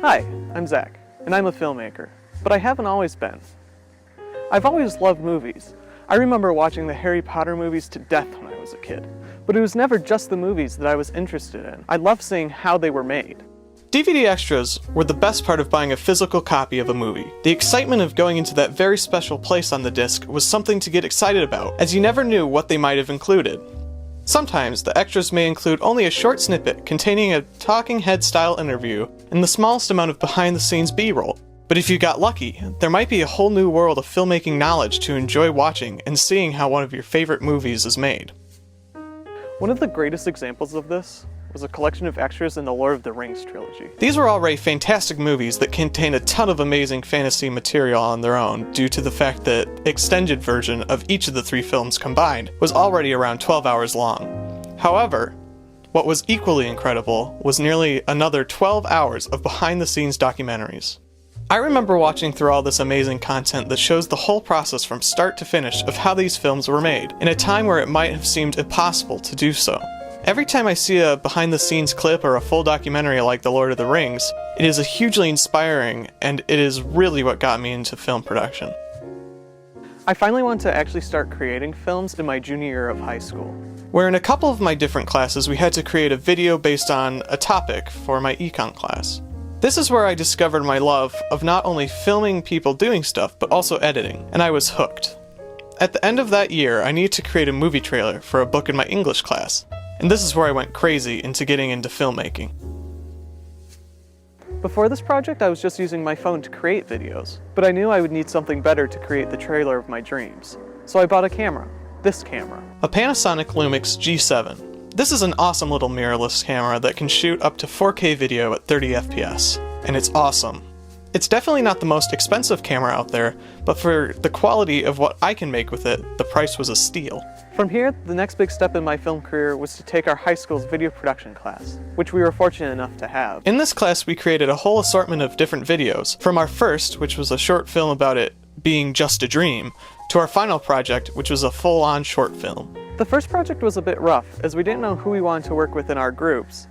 Hi, I'm Zach, and I'm a filmmaker, but I haven't always been. I've always loved movies. I remember watching the Harry Potter movies to death when I was a kid, but it was never just the movies that I was interested in. I loved seeing how they were made. DVD extras were the best part of buying a physical copy of a movie. The excitement of going into that very special place on the disc was something to get excited about, as you never knew what they might have included. Sometimes, the extras may include only a short snippet containing a talking head style interview and the smallest amount of behind the scenes B-roll. But if you got lucky, there might be a whole new world of filmmaking knowledge to enjoy watching and seeing how one of your favorite movies is made. One of the greatest examples of this was a collection of extras in the Lord of the Rings trilogy. These were already fantastic movies that contain a ton of amazing fantasy material on their own due to the fact that extended version of each of the 3 films combined was already around 12 hours long. However, what was equally incredible was nearly another 12 hours of behind-the-scenes documentaries. I remember watching through all this amazing content that shows the whole process from start to finish of how these films were made, in a time where it might have seemed impossible to do so. Every time I see a behind-the-scenes clip or a full documentary like The Lord of the Rings, it is hugely inspiring, and it is really what got me into film production. I finally wanted to actually start creating films in my junior year of high school. Where in a couple of my different classes we had to create a video based on a topic for my econ class. This is where I discovered my love of not only filming people doing stuff, but also editing, and I was hooked. At the end of that year, I needed to create a movie trailer for a book in my English class. And this is where I went crazy into getting into filmmaking. Before this project, I was just using my phone to create videos, but I knew I would need something better to create the trailer of my dreams. So I bought a camera. This camera. A Panasonic Lumix G7. This is an awesome little mirrorless camera that can shoot up to 4K video at 30 FPS. And it's awesome. It's definitely not the most expensive camera out there, but for the quality of what I can make with it, the price was a steal. From here, the next big step in my film career was to take our high school's video production class, which we were fortunate enough to have. In this class, we created a whole assortment of different videos, from our first, which was a short film about it being just a dream, to our final project, which was a full-on short film. The first project was a bit rough, as we didn't know who we wanted to work with in our groups,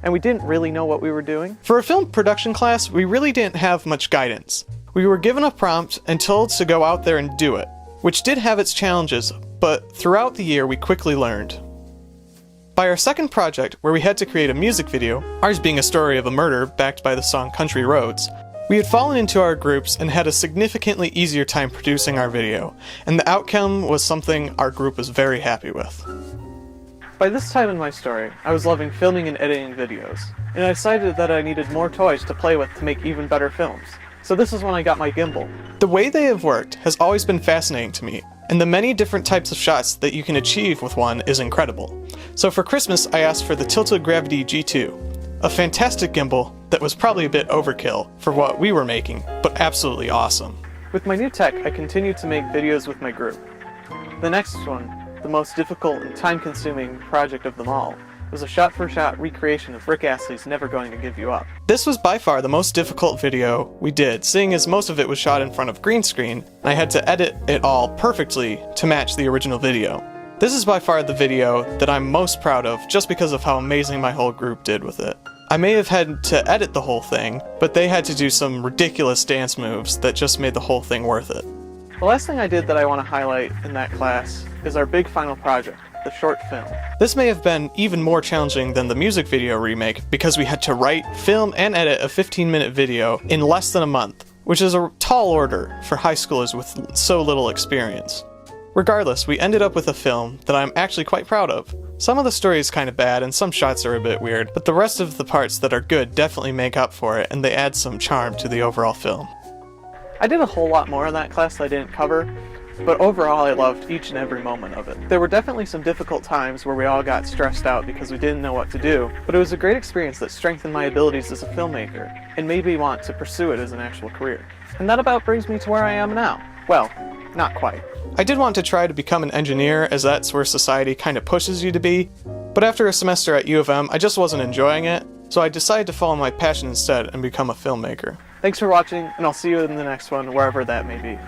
and we didn't really know what we were doing. For a film production class, we really didn't have much guidance. We were given a prompt and told to go out there and do it, which did have its challenges, but throughout the year we quickly learned. By our second project, where we had to create a music video, ours being a story of a murder backed by the song Country Roads, we had fallen into our groups and had a significantly easier time producing our video, and the outcome was something our group was very happy with. By this time in my story, I was loving filming and editing videos, and I decided that I needed more toys to play with to make even better films. So this is when I got my gimbal. The way they have worked has always been fascinating to me, and the many different types of shots that you can achieve with one is incredible. So for Christmas, I asked for the Tilted Gravity G2, a fantastic gimbal that was probably a bit overkill for what we were making, but absolutely awesome. With my new tech, I continued to make videos with my group. The next one, the most difficult and time-consuming project of them all, was a shot-for-shot recreation of Rick Astley's Never Going to Give You Up. This was by far the most difficult video we did, seeing as most of it was shot in front of green screen, and I had to edit it all perfectly to match the original video. This is by far the video that I'm most proud of, just because of how amazing my whole group did with it. I may have had to edit the whole thing, but they had to do some ridiculous dance moves that just made the whole thing worth it. The last thing I did that I want to highlight in that class is our big final project, the short film. This may have been even more challenging than the music video remake because we had to write, film, and edit a 15-minute video in less than a month, which is a tall order for high schoolers with so little experience. Regardless, we ended up with a film that I'm actually quite proud of. Some of the story is kind of bad and some shots are a bit weird, but the rest of the parts that are good definitely make up for it and they add some charm to the overall film. I did a whole lot more in that class that I didn't cover, but overall I loved each and every moment of it. There were definitely some difficult times where we all got stressed out because we didn't know what to do, but it was a great experience that strengthened my abilities as a filmmaker and made me want to pursue it as an actual career. And that about brings me to where I am now. Well, not quite. I did want to try to become an engineer, as that's where society kind of pushes you to be, but after a semester at U of M, I just wasn't enjoying it, so I decided to follow my passion instead and become a filmmaker. Thanks for watching, and I'll see you in the next one, wherever that may be.